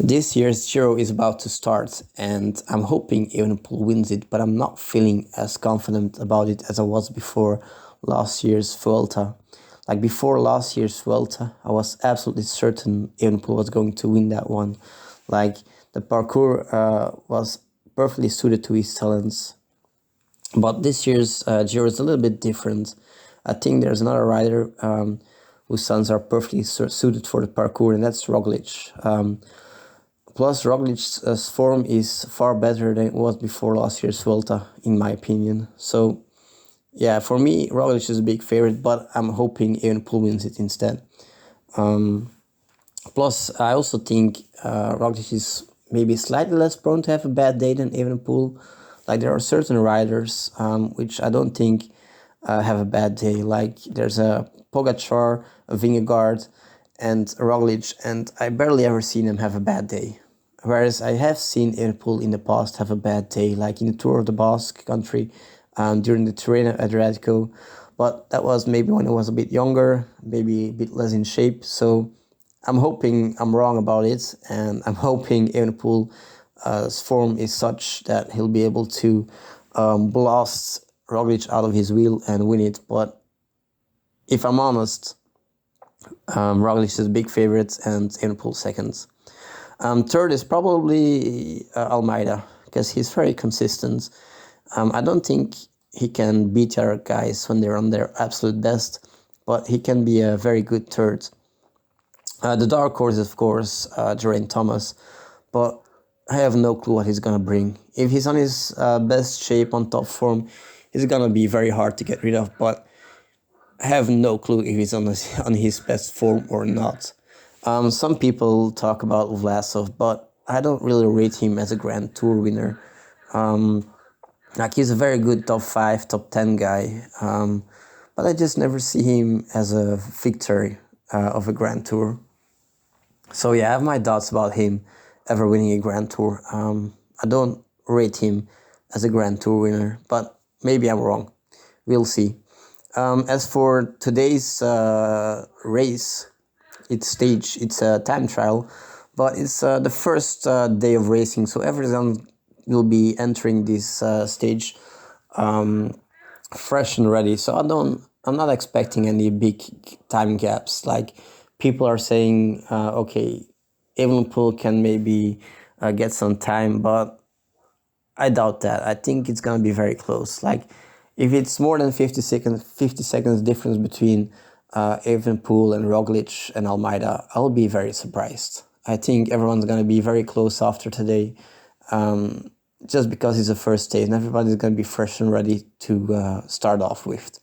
This year's Giro is about to start, and I'm hoping Evenepoel wins it, but I'm not feeling as confident about it as I was before last year's Vuelta. Like before last year's Vuelta, I was absolutely certain Evenepoel was going to win that one. Like the parkour was perfectly suited to his talents, but this year's Giro is a little bit different. I think there's another rider whose sons are perfectly suited for the parkour, and that's Roglic. Plus, Roglic's form is far better than it was before last year's Vuelta, in my opinion. So, yeah, for me, Roglic is a big favorite, but I'm hoping Evenepoel wins it instead. Plus, I also think Roglic is maybe slightly less prone to have a bad day than Evenepoel. Like, there are certain riders which I don't think have a bad day. Like, there's a Pogacar, a Vingegaard, and Roglic, and I barely ever seen them have a bad day. Whereas I have seen Evenepoel in the past have a bad day, like in the Tour of the Basque Country, during the Tirreno Adriatico. But that was maybe when I was a bit younger, maybe a bit less in shape. So I'm hoping I'm wrong about it, and I'm hoping Evenepoel's form is such that he'll be able to blast Roglic out of his wheel and win it. But if I'm honest, Roglic is a big favorite and Evenepoel second. Third is probably Almeida, because he's very consistent. I don't think he can beat the other guys when they're on their absolute best, but he can be a very good third. The dark horse is, of course, Geraint Thomas, but I have no clue what he's going to bring. If he's on his best shape, on top form, he's going to be very hard to get rid of, but I have no clue if he's on his best form or not. Some people talk about Vlasov, but I don't really rate him as a Grand Tour winner. Like he's a very good top 5, top 10 guy, but I just never see him as a victor of a Grand Tour. So yeah, I have my doubts about him ever winning a Grand Tour. I don't rate him as a Grand Tour winner, but maybe I'm wrong. We'll see. As for today's race, it's a time trial, but it's the first day of racing, so everyone will be entering this stage fresh and ready. So I'm not expecting any big time gaps. Like people are saying, okay, Evenepoel can maybe get some time, but I doubt that. I think it's gonna be very close. Like if it's more than 50 seconds difference between Evenepoel and Roglic and Almeida, I'll be very surprised. I think everyone's going to be very close after today, just because it's the first day and everybody's going to be fresh and ready to start off with.